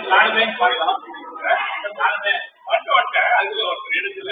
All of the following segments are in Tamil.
நானுமே பாடலாம் நானுமே வட்ட அதுல ஒரு இடத்துல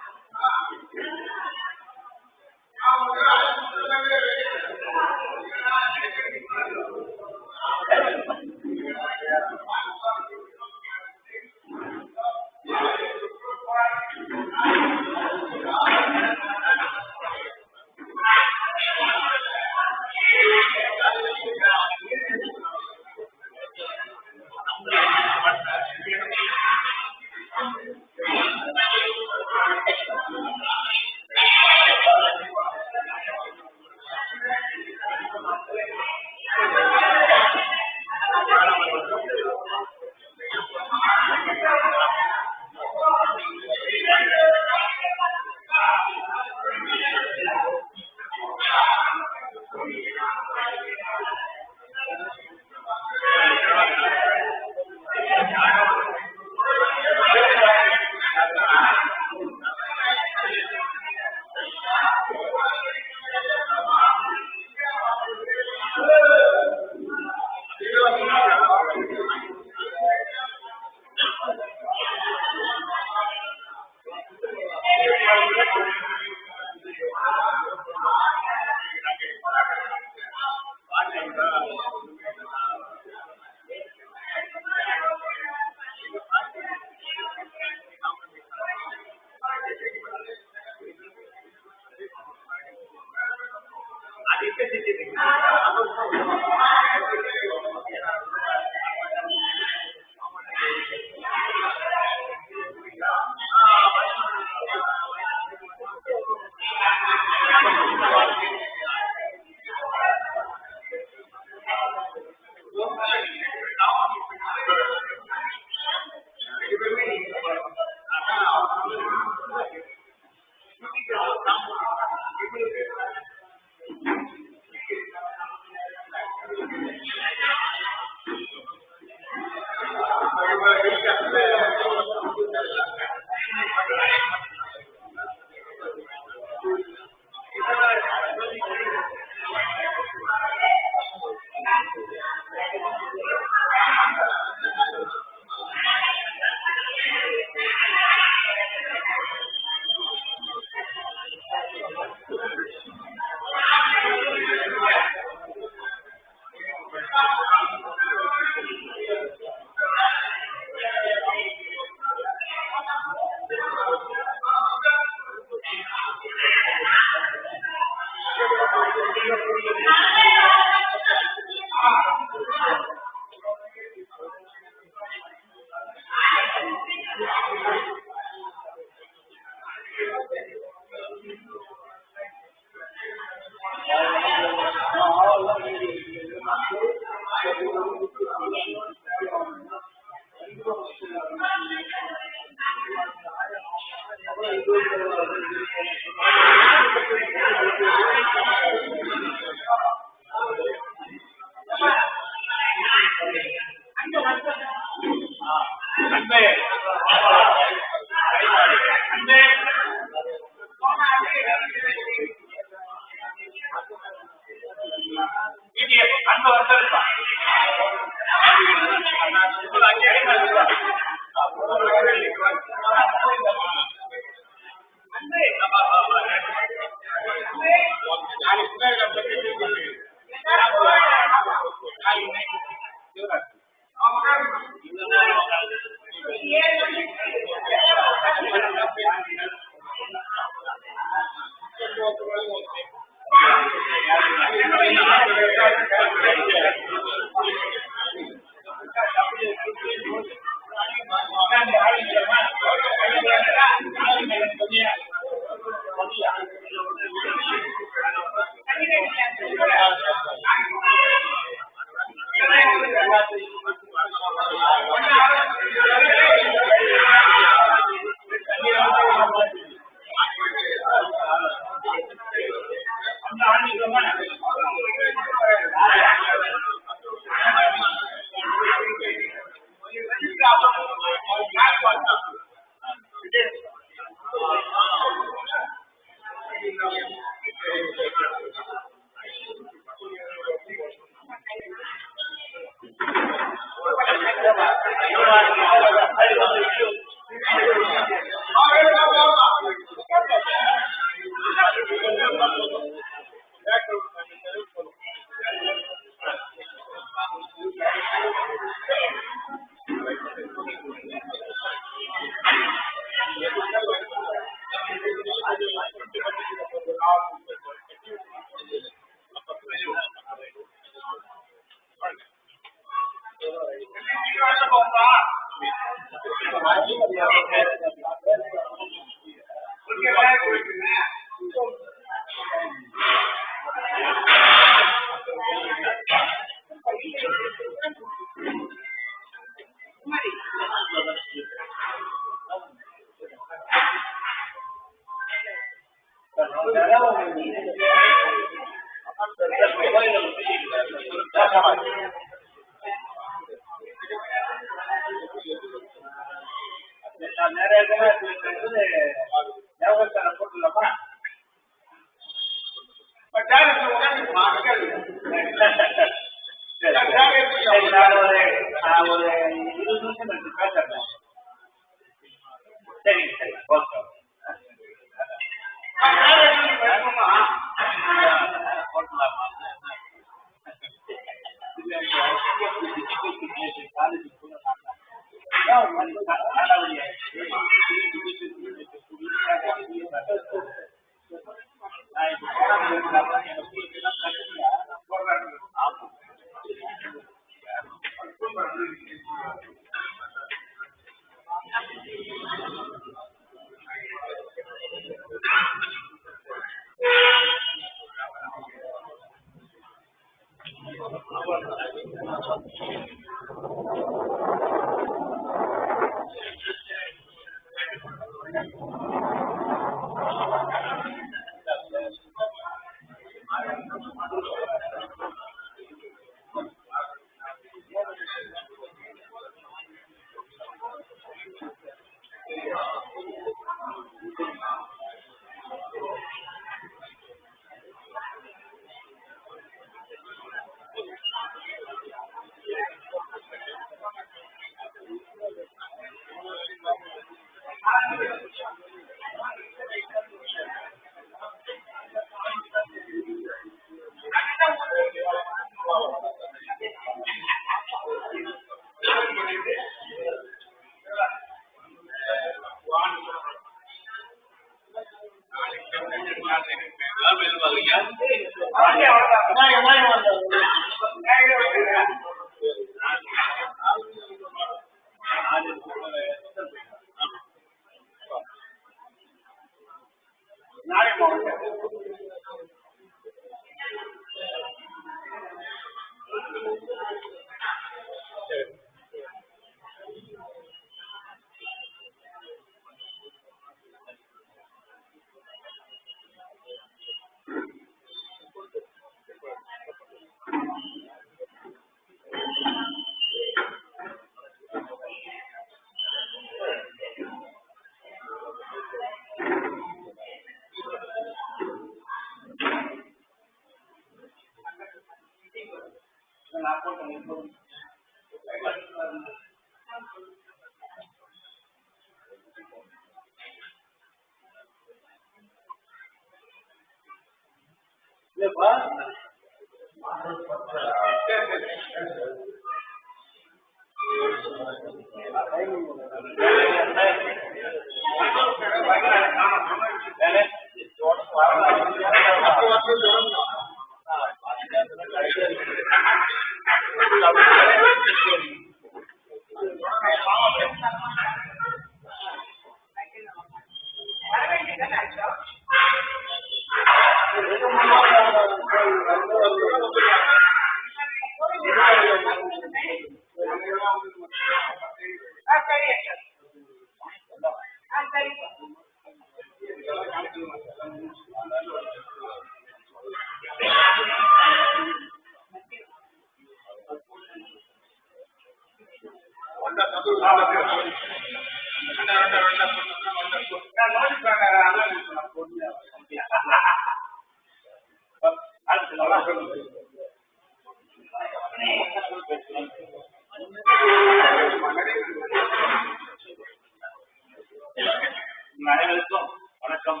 அனைவருக்கும் வணக்கம்.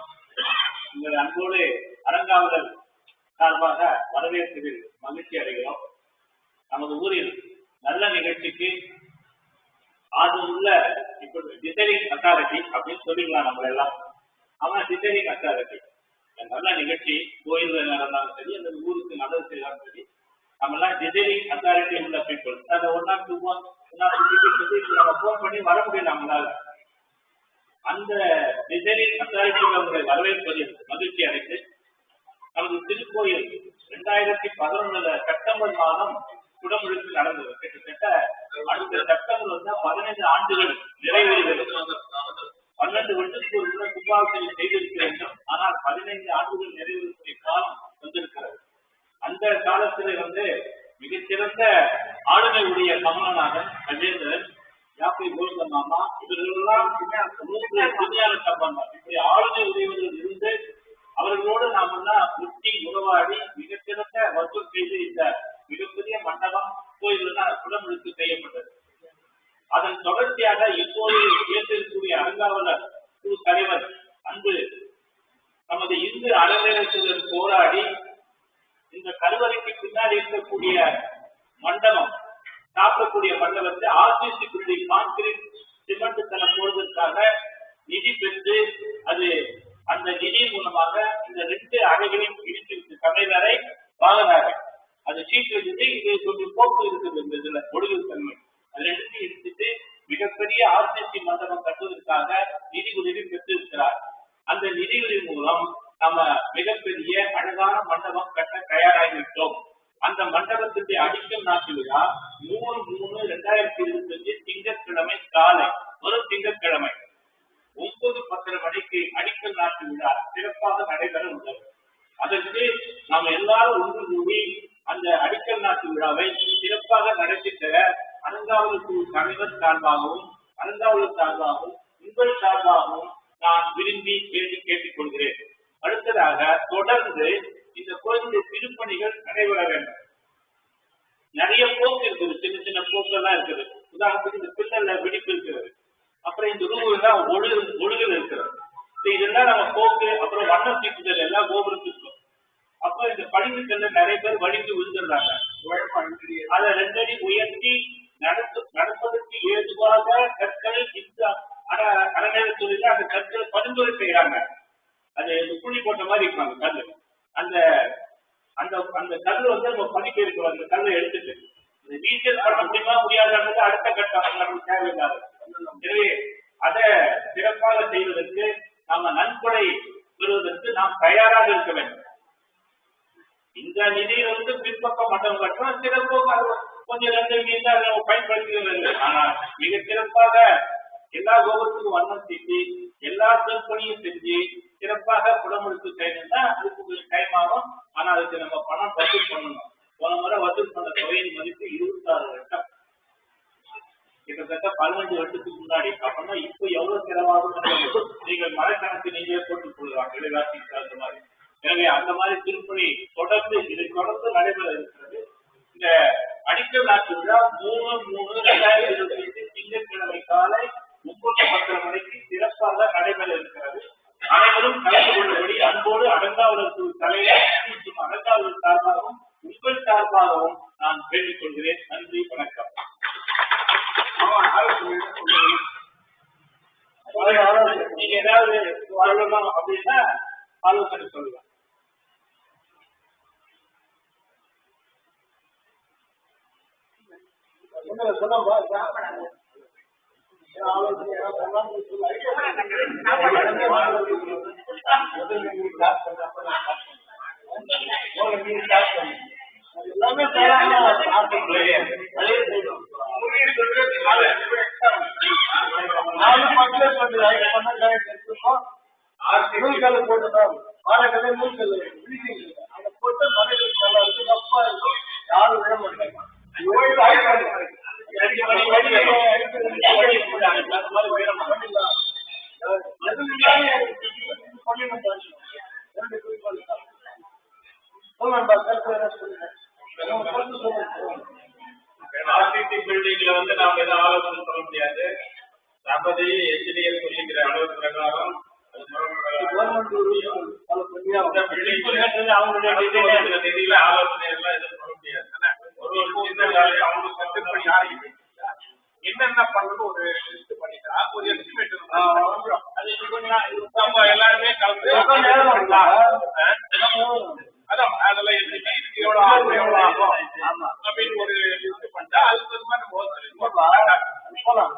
உங்கள் அன்போடு அரங்காவலர் சார்பாக வரவேற்பதில் மகிழ்ச்சி அடைகிறோம். நமது ஊரில் நல்ல நிகழ்ச்சிக்கு ஆர்வமுள்ள இப்போ டிசைனிங் அத்தாரிட்டி அப்படின்னு சொல்லிக்கலாம். நம்ம எல்லாம் அவன் டிசைனிங் அத்தாரிட்டி. நல்ல நிகழ்ச்சி கோயில்கள் நடந்தாலும் சரி, அந்த ஊருக்கு நல்லது செய்யலாம் சரி, நம்ம எல்லாம் டிசைனிங் அத்தாரிட்டி உள்ள பீப்புள். அந்த 1 or 2 months நம்ம போன் பண்ணி வர முடியல நம்மளால. அந்த டிசைனிங் அத்தாரிட்டியில் அவங்களை வரவேற்பதில் மகிழ்ச்சி அடைந்து நமது திருக்கோயில் 2011 செப்டம்பர் மாதம் குடமுழுக்கு நடந்தது. கிட்டத்தட்ட அடுத்த செப்டம்பர் வந்து 15 ஆண்டுகள் நிறைவேறுகிறது. 12 வருஷத்துக்கு ஒரு முறை கும்பாபிஷேகம் செய்திருக்க வேண்டும். ஆனால் 15 ஆண்டுகள் நிறைவேறக்கூடிய காலம் வந்திருக்கிறது. அந்த காலத்தில் வந்து மிகச்சிறந்த ஆளுமை உடைய கமலநாதன், கஜேந்திரன், யாப்பை கோவிந்த மாமா இவர்களெல்லாம் 3 புதியான சம்பந்தம். இப்படி ஆளுமை உடையவர்கள் இருந்து அவர்களோடு நாம் எல்லாம் முட்டி உறவாடி மிகச்சிறந்த வசூல் செய்து இந்த மிகப்பெரிய மண்டபம் கோயிலில் தான் குடமுழுக்கு செய்யப்பட்டது. அதன் தொடர்ச்சியாக இப்போது ஏற்றிருக்கக்கூடிய அரங்காவலர் குழு தலைவர் அன்பு நமது இந்து அறநிலையத்துடன் போராடி இந்த கருவறைக்கு பின்னாடி இருக்கக்கூடிய மண்டபம், சாப்பிடக்கூடிய மண்டபத்தை ஆர்சிசி பில்டிங் கான்கிரீட் சிமெண்ட் தளம் போடுவதற்காக நிதி பெற்று அது அந்த நிதி மூலமாக இந்த 2 அறைகளையும் இடித்திருக்கு. சமையலறை, வாகனறை, அது சீட்டு வச்சுட்டு இது கொஞ்சம் போக்கு இருக்குது. இந்த இதுல ஒடுகுல் தன்மை அது 2 இடிச்சுட்டு மிகப்பெரிய ஆர்சிசி மண்டபம் கட்டுவதற்காக நிதி உதவி பெற்றிருக்கிறார். அந்த நிதியுதவி மூலம் நம்ம மிகப்பெரிய அழகான மண்டபம் கட்ட தயாராகிவிட்டோம். அந்த மண்டபத்தினுடைய அடிக்கல் நாட்டு விழா 3/3/2025 திங்கட்கிழமை காலை, ஒரு திங்கட்கிழமை 9:10 மணிக்கு அடிக்கல் நாட்டு விழா சிறப்பாக நடைபெற உள்ளது. அதற்கு நாம் எல்லாரும் ஒன்று கூடி அந்த அடிக்கல் நாட்டு விழாவை சிறப்பாக நடத்தி தர அரங்காவலர் குழு தலைவர் சார்பாகவும் அரங்காவலர் சார்பாகவும் உங்கள் சார்பாகவும் நான் விரும்பி கேட்டுக் கொள்கிறேன். அடுத்ததாக தொடர்ந்து இந்த கோயிலுடைய திருப்பணிகள் நடைபெற வேண்டும். நிறைய போக்கு இருக்குது, சின்ன சின்ன போக்கெல்லாம் இருக்குது. உதாரணத்துக்கு இந்த பில்லர்ல வெடிப்பு இருக்கிறது, அப்புறம் இந்த ரூம்லாம் ஒழுகுகள் இருக்கிறது. இதெல்லாம் நம்ம போக்கு, அப்புறம் வண்ண தீட்டுதல் எல்லாம் கோபுரத்துக்கும். அப்ப இந்த பளிங்குக்கல்ல நிறைய பேர் வலிந்து விழுந்துடுறாங்க. அதை 2 அடி உயர்த்தி நடப்பதற்கு ஏதுவாக கற்கள் இந்த அறநிலையத்துறையில அந்த கற்களை பரிந்துரை செய்யறாங்க. அது புள்ளி போட்ட மாதிரி இருக்கும் அந்த கல். அந்த அந்த அந்த கல் வந்து நம்ம பதிக்க இருக்கிறோம். அந்த கல்லை எடுத்துட்டு ரீசேல் பண்ண முடியுமா முடியாத அடுத்த கட்டம் நமக்கு தேவையில்லாத. எனவே அதை சிறப்பாக செய்வதற்கு நாம நன்கொடை பெறுவதற்கு நாம் தயாராக இருக்க வேண்டும். இந்த நிதியை வந்து பின்பக்கம் மட்டம் கட்டணும், சிறப்பாக கொஞ்சம் 2 மீது நம்ம பயன்படுத்துகிறது. ஆனால் மிக சிறப்பாக எல்லா கோபுரத்துக்கும் வண்ணம் தீட்டி எல்லா திருப்பணியும் செஞ்சு சிறப்பாக குடமுழுக்கு செய்யணும்னா அதுக்கு கொஞ்சம் டைம் ஆகும். ஆனா அதுக்கு நம்ம பணம் வசூல் பண்ணணும். போன முறை வசூல் பண்ண தொகையின் மதிப்பு 26 லட்சம், கிட்டத்தட்ட 15 வருஷத்துக்கு முன்னாடி. அப்படின்னா இப்போ எவ்வளவு செலவாகும் நீங்கள் மரக்கணக்கு நீங்களே போட்டுக் கொள்ளலாம், விலைவாசிக்கு தகுந்த மாதிரி. எனவே அந்த மாதிரி திருப்பணி தொடர்ந்து இதை தொடர்ந்து நடைபெற இருக்கிறது. இந்த அடிக்கல் நாட்டு விழா 3/3/2025 திங்கட்கிழமை காலை 9:10 மணிக்கு சிறப்பாக நடைபெற இருக்கிறது. அனைவரும் கலந்து கொள்ளும்படி அன்போடு அரங்காவலர் குழு தலைவர் மற்றும் அரங்காவலர் சார்பாகவும் உங்கள் சார்பாகவும் நான் வேண்டிக் கொள்கிறேன். நன்றி, வணக்கம். நீங்க ஏதாவது வரலாம் அப்படின்னா ஆலோசனை சொல்லலாம். போட்டு மனைவி நல்லா இருக்கு, தப்பா இருக்கும், யாரும் விட மாட்டாங்க. பில்டிங்ல வந்து நாம எதாவது ஆலோசனை சொல்ல முடியாது. தம்பதி எச்டிஎல் சொல்லிக்கிற அளவு பிரகாரம் அவங்களுடைய நிதியில ஆலோசனை எல்லாம் எதுவும் சொல்ல முடியாது. ஒரு சின்ன வேலையை அவங்க கட்டுப்படி யாரையும் என்னென்ன பண்ணணும் ஒரு லிஸ்ட் பண்ணிட்டா ஒரு எஸ்டிமேட் நம்ம எல்லாருமே கலந்து அதான் அதெல்லாம் எதுவுமே இதுக்கு எவ்வளவு ஆகும் எவ்வளவு ஆகும் அப்படின்னு ஒரு லிஸ்ட் பண்ணிட்டா அதுக்கு தகுந்த மாதிரி போகலாம்.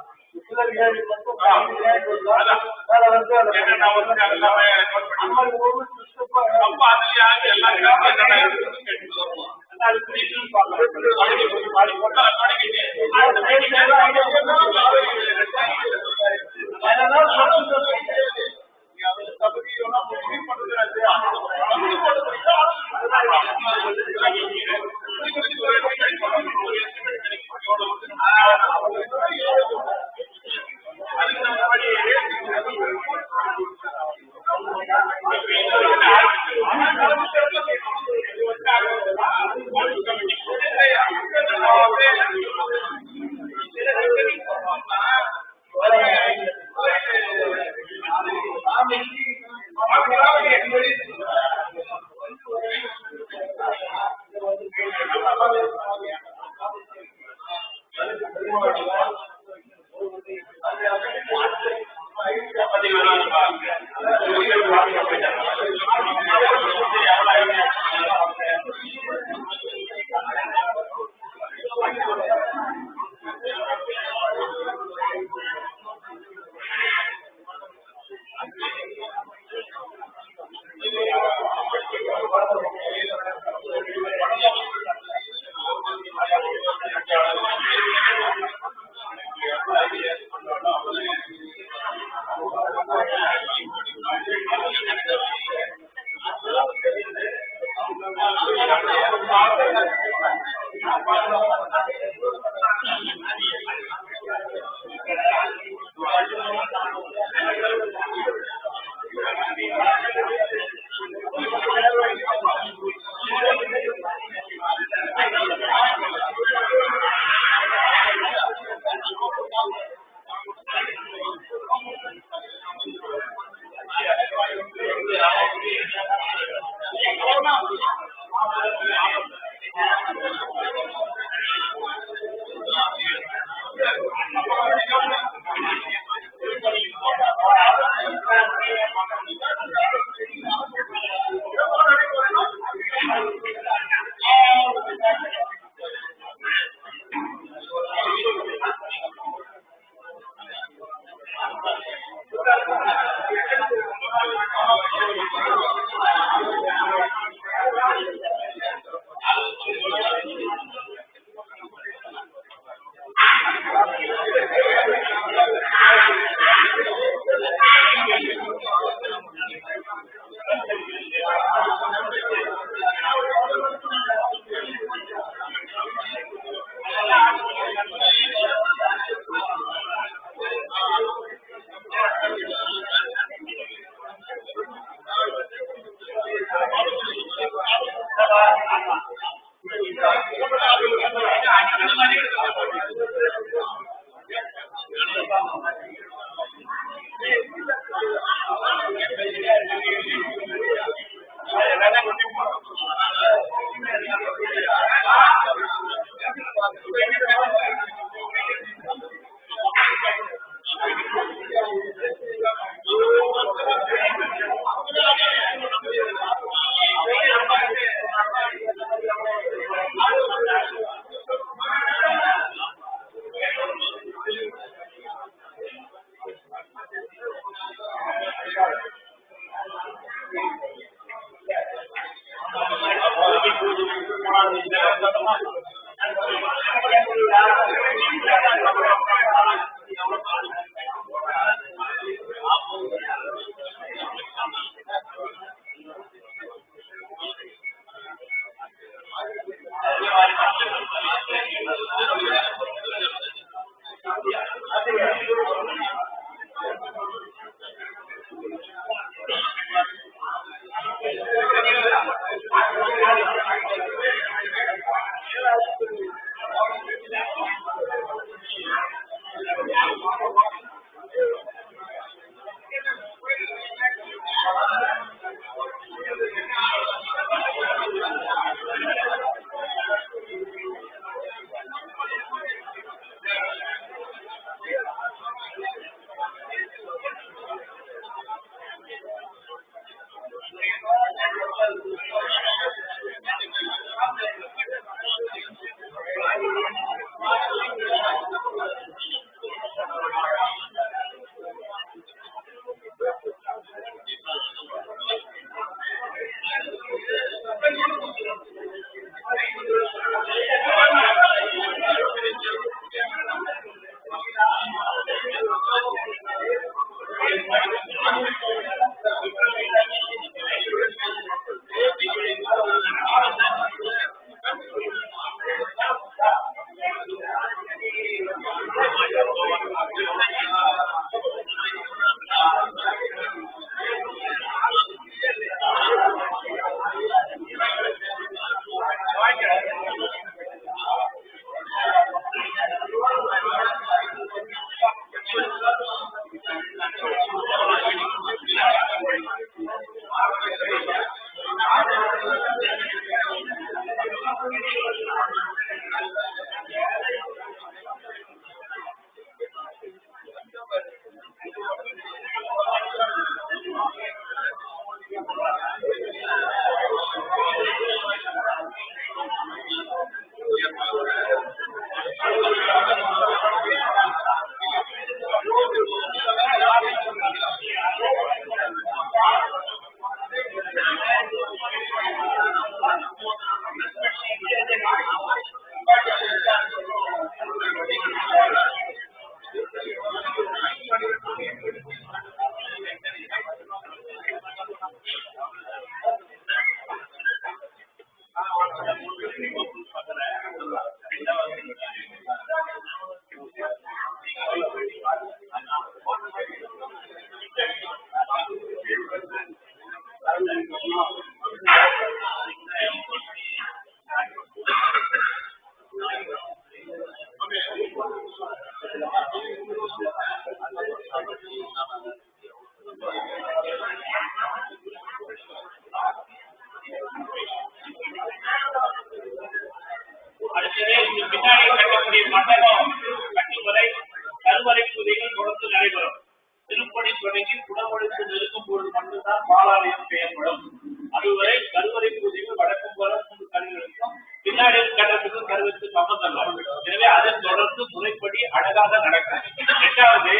கருவறை பூஜைகள் தொடர்ந்து நடைபெறும். திருப்பணி தொடங்கி குடமொழித்து நெருக்கும் பொழுது மட்டும்தான் பாலாலயம் செய்யப்படும். அதுவரை கருவறை பூஜைகள் வழக்கம் போல 3 கருவிகளுக்கும் பின்னாடி கட்டத்துக்கும் கருவிற்கு சம்பந்தம். எனவே அதை தொடர்ந்து முறைப்படி அழகாக நடக்கும். 2வது,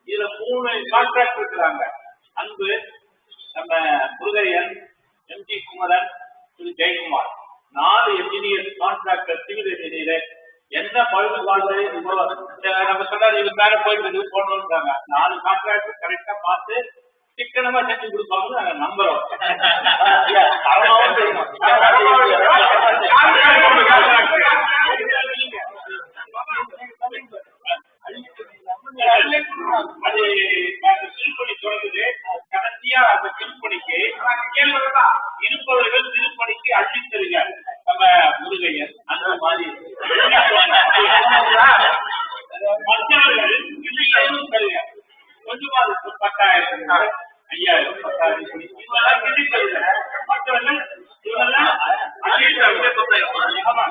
இதுல 3 கான்ட்ராக்ட் இருக்கிறாங்க. அன்பு, நம்ம Murugaiyan, MG Kumaran, Thiru Jayakumar, 4 engineer contractor, civil engineer. என்ன பழுதுபாடு நம்ம சொன்னாரு, இது மேல போயிட்டு போடணும்ன்றாங்க. 4 கான்ட்ராக்டர் கரெக்டா பார்த்து சிக்கனமா செஞ்சு கொடுப்பாங்க. நாங்க நம்புறோம். அது திருப்பணி தொடங்குது. கடைசியா அந்த திருப்பணிக்கு இருப்பவர்கள் திருப்பணிக்கு அள்ளித் தருகிறார். நம்ம முருகையன் அந்த மாதிரி மற்றவர்கள் தருகிறார். கொஞ்சமா 10,000, 5,000, 10,000 இதெல்லாம் கிண்டி தருகிறார். மற்றவர்கள் இவெல்லாம் ஆமா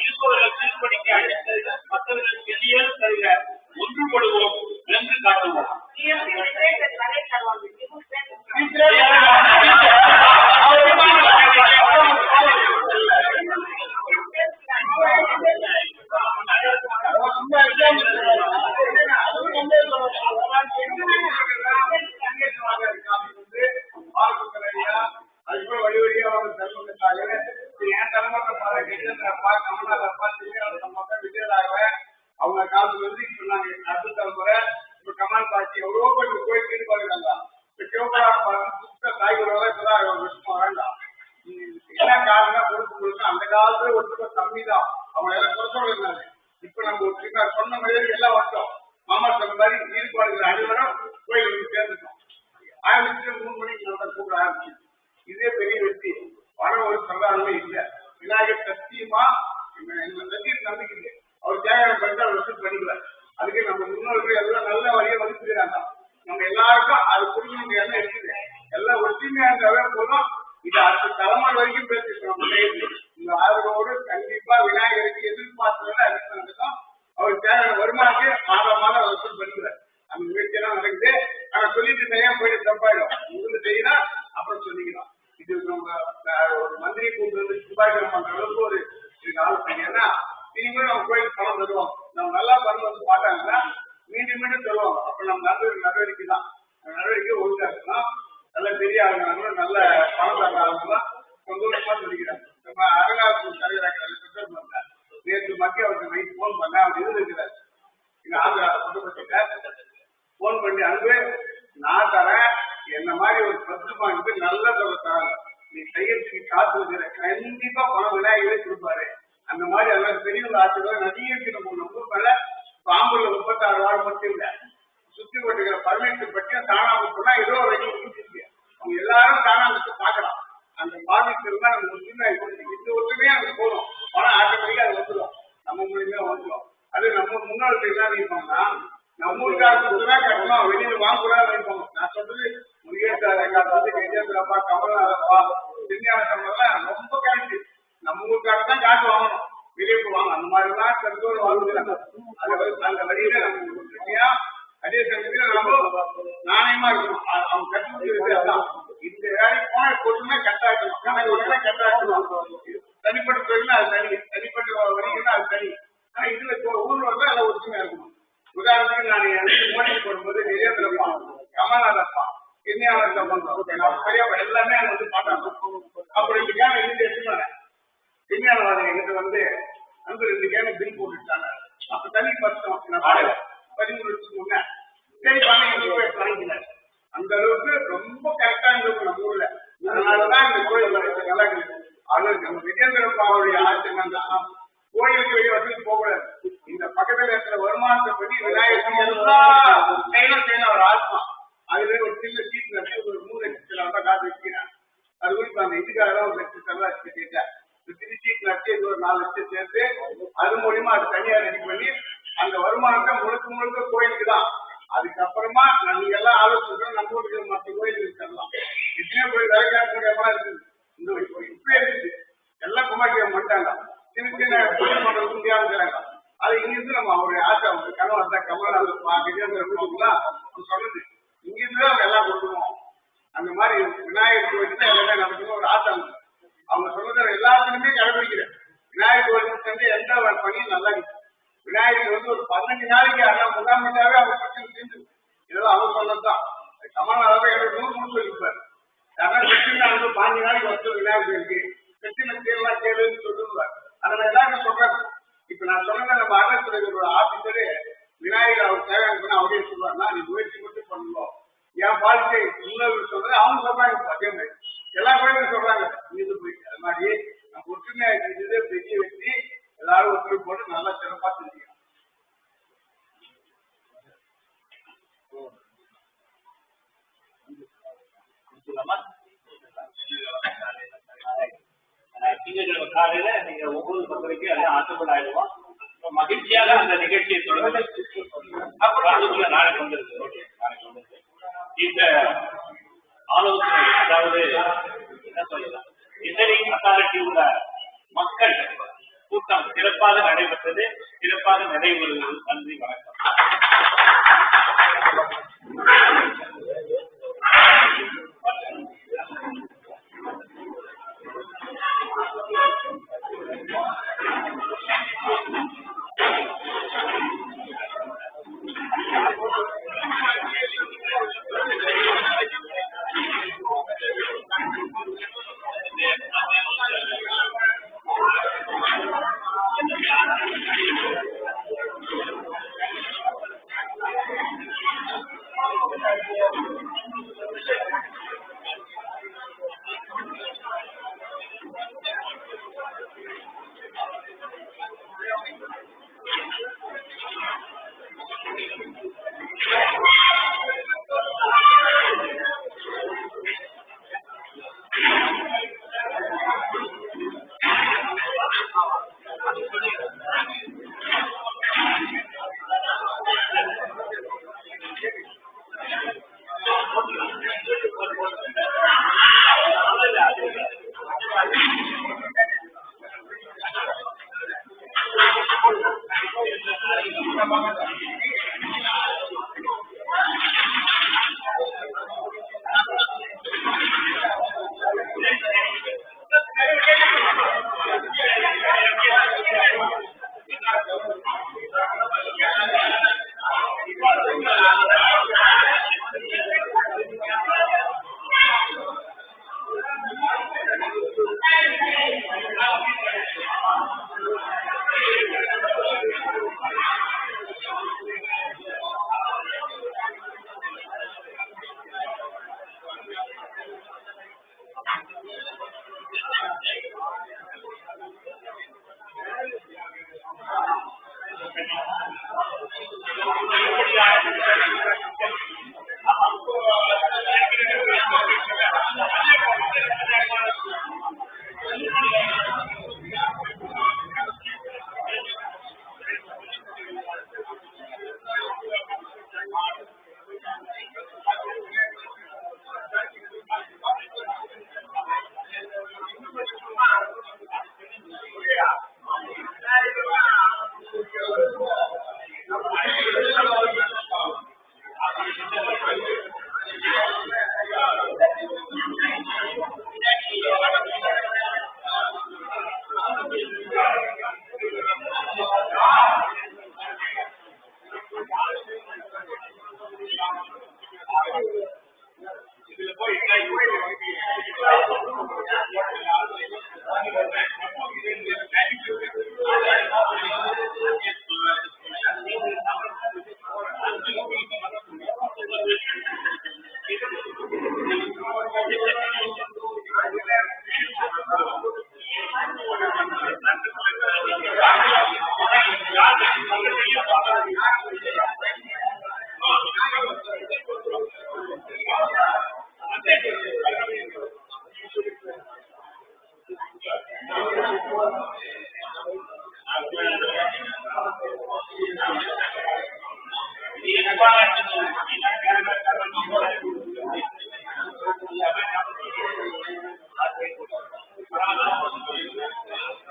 இருப்பவர்கள் திருப்பணிக்கு அளித்தது, மற்றவர்கள் வெளியேறும் தருகிறார். ஒன்றுபடுவோம், வென்று காட்டுவோம். அவங்க காலத்துல இருந்து இப்ப நாங்க அடுத்த தலைமுறை இப்ப கமால் பாட்சி எவ்வளோ கொஞ்சம் கோயில் ஈடுபாடுறாங்க. இப்ப சிவபுராணம் பார்த்து புத்த தாய்களோட இப்பதான் விஷயம் வேண்டாம். என்ன காரணம் பொறுப்பு அந்த காலத்துல ஒருத்தர் கம்மி தான். அவங்க எல்லாம் குறைச்சோட இருந்தாங்க. இப்ப நம்ம ஒரு சின்ன சொன்ன மாதிரி எல்லாம் வந்தோம். மாமா சொன்ன மாதிரி ஈடுபாடுகள் அனைவரும் கோயிலுக்கு சேர்ந்துட்டோம். 3 மணிக்கு நம்ம கூப்பிட ஆரம்பிச்சு. இதே பெரிய வெற்றி. பணம் ஒரு பிரதானமே இல்லை. விநாயகர் சத்தியமா நம்பிக்கை இல்லை. அவர் தியாகம் பண்ணிட்டு அவர் வசூல் பண்ணிக்கிறார். அதுக்கு நம்ம முன்னோர்கள் எல்லாம் நல்ல வழியை வகுத்துக்கிறாங்க. நம்ம எல்லாருக்கும் அது புரிஞ்சு எல்லாம் இருக்குது. எல்லாம் ஒற்றுமையா இருந்தாவே போதும். இது அடுத்த தலைமுறை வரைக்கும் பேசிக்கிறோம். இந்த ஆதரவோடு கண்டிப்பா விநாயகருக்கு எதிர்பார்த்ததுல அதிகம். அவர் தேவையான வருமானத்தை மாதம் வசூல் பண்ணிக்கிறார். அந்த முயற்சியெல்லாம் நடக்குது. ஆனா சொல்லிட்டு நிறைய போயிட்டு தப்பாயிடும். உங்களுக்கு செய்யலாம் அப்புறம் சொல்லிக்கலாம். இது நம்ம ஒரு மந்திரி கூட்டு வந்து சுபாகிரம் பண்ற அளவுக்கு ஒரு ஆலோசனை. ஏன்னா இனிமேல் நம்ம கோயிலுக்கு பணம் தருவோம். நம்ம நல்லா பணம் வந்து பார்த்தாங்கன்னா மீண்டும் மீண்டும் தருவோம். அப்ப நம்ம நடவடிக்கை தான். நடவடிக்கை ஒழுங்கா இருக்கலாம். நல்ல பெரிய ஆளுங்களும் நல்ல பணம் தர ஆளுங்களாம் சந்தோஷமா சொல்லிக்கிறாங்க. நம்ம அரங்காவூர் தலைவராக பண்ணார். நேற்று மத்திய அவருக்கு நைட் போன் பண்ண அவர் இருக்கிறார். இங்க ஆந்திரா குடும்பத்திட்ட போன் பண்ணி அன்பு நான் தரேன். என்ன மாதிரி ஒரு 10 பாயிண்ட் நல்ல தராங்க. நீ செய்யறதுக்கு காத்து வைக்கிற கண்டிப்பா பணம் விநாயகரே கொடுப்பாரு. அந்த மாதிரி எல்லாம் பெரியவங்க ஆட்சிகள் நிறைய இருக்கு. நம்ம ஊர் மேல பாம்பூர்ல 36 வார்டு மட்டும் இல்ல, சுத்தி கொட்டுகிற 18 பட்டியும் தானாக போனா ஏதோ ஒரு வழி இருக்கு. அவங்க எல்லாரும் தானாக பாக்கலாம். அந்த பாதிப்பு இருந்தா நம்ம ஒற்றுமையா இந்த ஒற்றுமையா அங்க போகணும். பணம் ஆட்டோமேட்டிக்கா அது வந்துடும். நம்ம மூலியமா வந்துடும். அது நம்ம முன்னோர்கள் என்ன நினைப்பாங்கன்னா நம்ம ஊருக்காக கட்டணும், வெளியில வாங்கக்கூடாது நினைப்பாங்க. நான் சொல்றது முருகேசார் வந்து கஜேந்திரப்பா, கமல்நாதப்பா, திருஞான சம்பளம் ரொம்ப கரெக்ட். நம்ம ஊருக்காக தான் காட்டு வாங்கணும், வெளியே போவாங்க. அந்த மாதிரிலாம் கருத்தோடு வாழ்ந்துக்கிறாங்க. அந்த வழியில நம்ம ஒற்றுமையா அதே சமயத்துல நம்ம நாணயமா இருக்கணும். அவங்க கட்டுதான் இந்த வேலைக்கு போன பொருளுமே கட்டாக்கணும். கணக்கு உடனே கட்டாக்கணும். தனிப்பட்ட தொழில் அது தனி, தனிப்பட்ட வணிகம்னா அது தனி. ஆனா இதுல ஊர்ல வந்து அதை ஒற்றுமையா இருக்கணும். உதாரணத்துக்கு நான் மோடிக்கு போடும்போது கஜேந்திரப்பா, கமல்நாதப்பா, திருஞான சம்பந்தம் பெரிய எல்லாமே அங்க வந்து பார்த்தாங்க. அப்புறம் 2 கேன இருந்து எடுத்துனாங்க. விஞ்ஞானவாதி எங்கிட்ட வந்து அந்த 2 கேன பில் போட்டுட்டாங்க. அப்ப தனி பட்சம் 13 வருஷத்துக்கு முன்ன சரி வாங்கிக்கிறார். அந்த அளவுக்கு ரொம்ப கரெக்டா இருந்தது நம்ம ஊர்ல. அதனாலதான் இந்த கோயில் நல்லா இருக்கு. அது நம்ம விஜயந்திரப்பாவுடைய ஆட்சி தான் கோயிலுக்கு வெளியே வசதி போகக்கூடாது. இந்த பக்கத்துல இருக்கிற வருமானத்தை பற்றி விநாயகர் எல்லா செயலும் செய்யணும். ஒரு ஆத்மா அதுல ஒரு சின்ன சீட் நடத்தி ஒரு 3 லட்சத்துல காசு வச்சுக்கிறாங்க. அது குறித்து அந்த இதுக்காக தான் 1 லட்சம் செலவாச்சு கேட்டேன். திருச்சி நடத்தி இது ஒரு 4 லட்சம் சேர்த்து அது மூலியமா அது தனியா ரெடி பண்ணி அந்த வருமானத்தை முழுக்க கோயிலுக்கு தான். அதுக்கப்புறமா நீங்க எல்லாம் ஆலோசனை நம்ம ஊருக்கு மற்ற கோயிலுக்கு தரலாம். எத்தனையோ கோயில் வேலைக்கார முடியாமலாம் இருக்குது. இந்த இப்ப இருக்குது எல்லாம் குமார் கும்பாபிஷேகம் பண்ணிட்டாங்க. சின்ன சின்ன பூஜை பண்றது முடியாம இருக்கிறாங்க. அது இங்கிருந்து நம்ம அவருடைய ஆசை அவங்க கணவர் கமலநாதன் விஜயேந்திரன் சொன்னது இங்கிருந்து அவங்க எல்லாம் கொடுக்கணும். அந்த மாதிரி விநாயகர் கோயிலுக்கு எல்லாமே நடக்கணும் ஒரு ஆசை. அவங்க சொல்றத எல்லாத்துலயுமே கடைபிடிக்கிறேன். விநாயகர் கோயிலுக்கு சென்று எந்த பணியும் நல்லா இருக்கு. விநாயகர் ஒரு 15 நாளைக்கு அதான் முகாமிட்டாவே அவங்க பிரச்சனை செஞ்சு இதெல்லாம் அவங்க சொன்னதுதான். கமலநாதன் எனக்கு 100 முடிச்சு வச்சிருப்பாரு. யாரா பிரச்சனை 15 நாளைக்கு வந்து விநாயகர் கோயிலுக்கு பிரச்சனை தேர்லாம் கேளுன்னு சொல்லுவார். அதை எல்லாரும் சொல்றாங்க. இப்ப நான் சொன்ன நம்ம அரசுடைய ஆபீசரே விநாயகர் அவர் தேவையான அவரே சொல்றாருன்னா நீ முயற்சி மட்டும் பண்ணணும். என் வாழ்க்கை இன்னொரு சொல்றேன் அவங்க சொல்றாங்க. அதே மாதிரி எல்லா கோயிலும் சொல்றாங்க. இது போயிட்டு அது மாதிரி நம்ம ஒற்றுமையா இருந்தது பெரிய வெற்றி. எல்லாரும் ஒற்றுமை போட்டு நல்லா சிறப்பா செஞ்சீங்க. திங்கட்கிழமை காலையில நீங்க 9:10 எல்லாம் ஆசைப்பட ஆயிடுவோம். மகிழ்ச்சியாக அந்த நிகழ்ச்சியை தொடர்ந்து அப்புறம் நாளைக்கு வந்துருக்கு. ஓகே, நாளைக்கு வந்துருக்கு. இந்த ஆலோசனை அதாவது என்ன சொல்லலாம், டிசைடிங் அத்தாரிட்டி உள்ள மக்கள் கூட்டம் சிறப்பாக நடைபெற்றது, சிறப்பாக நடைபெறுகிறது. நன்றி, வணக்கம். Gracias.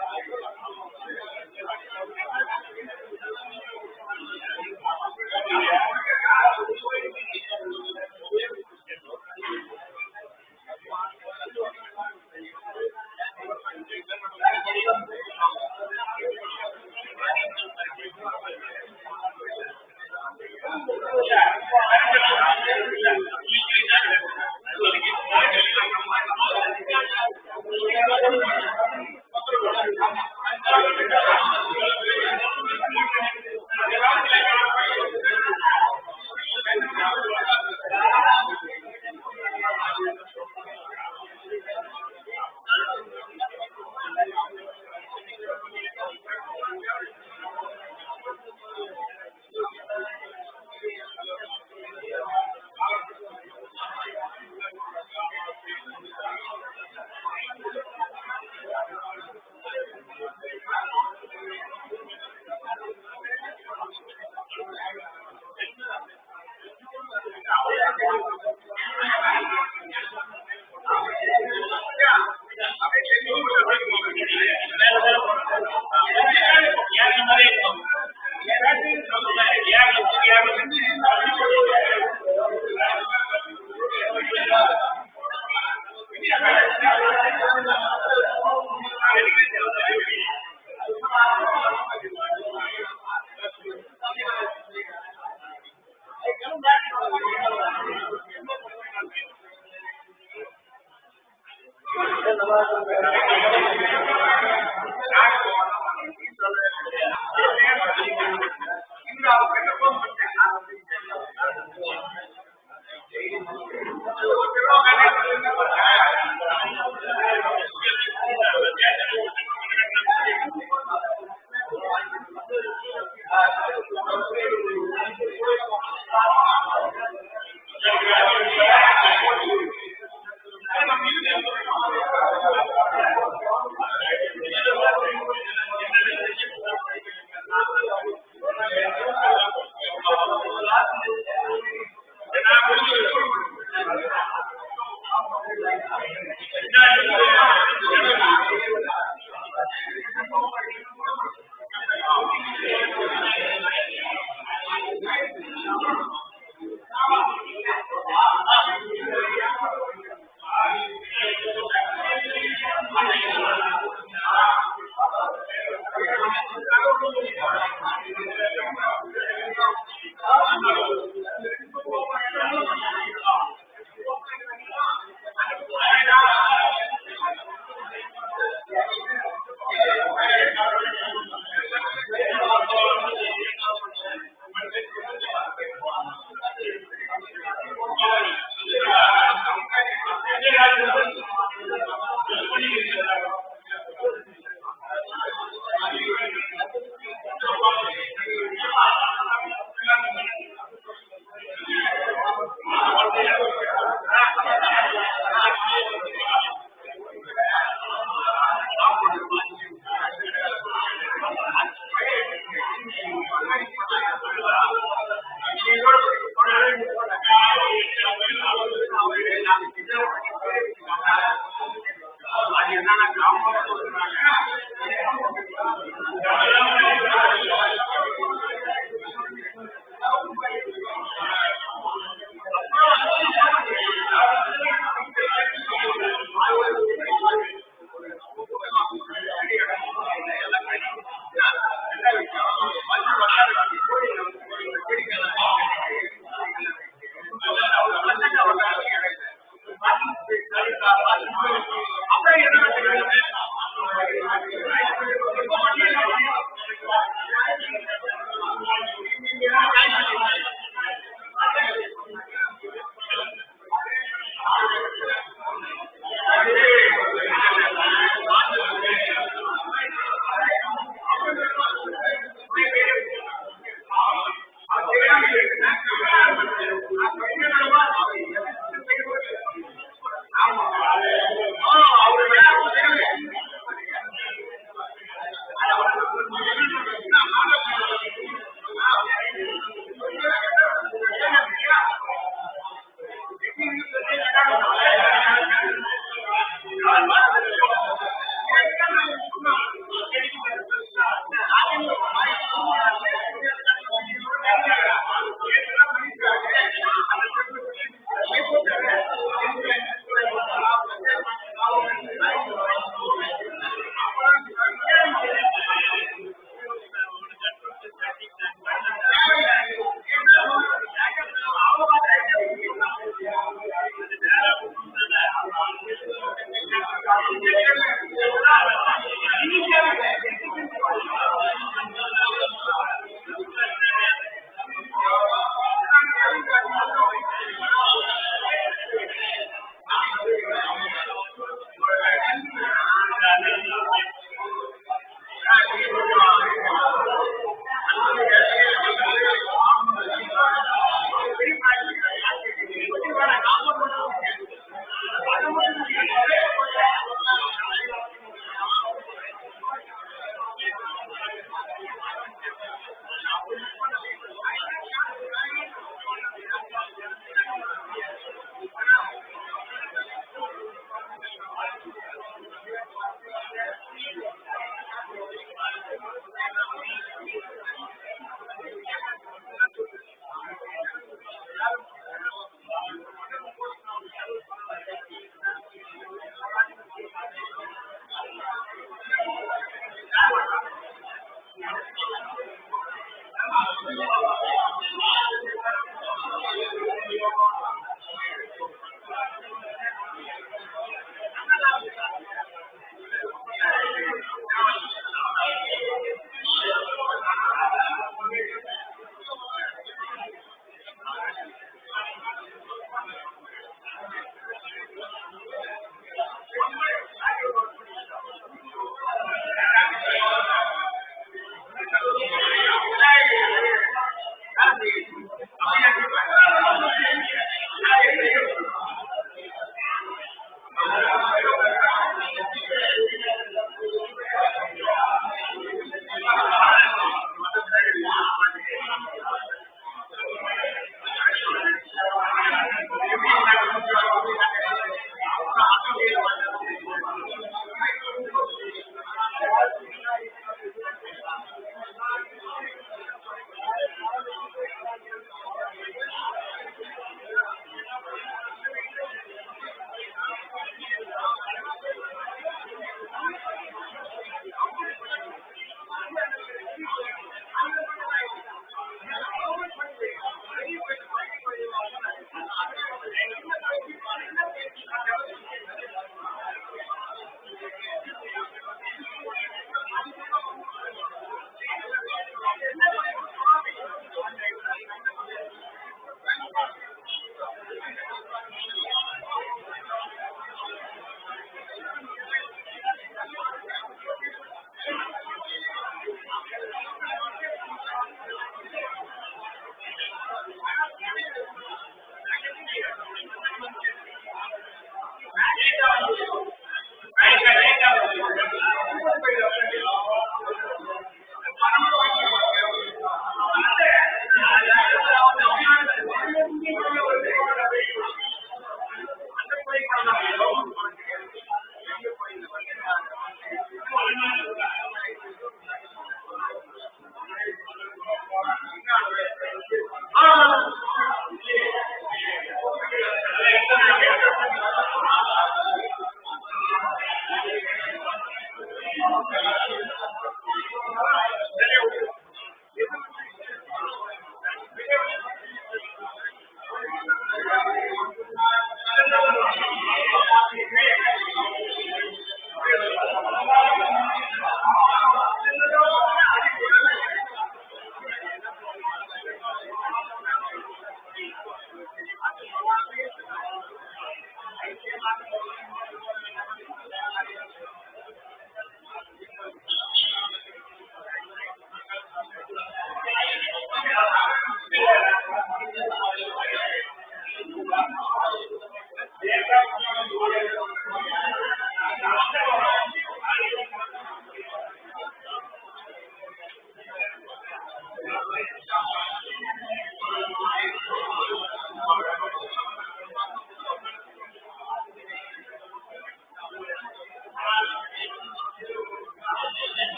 போக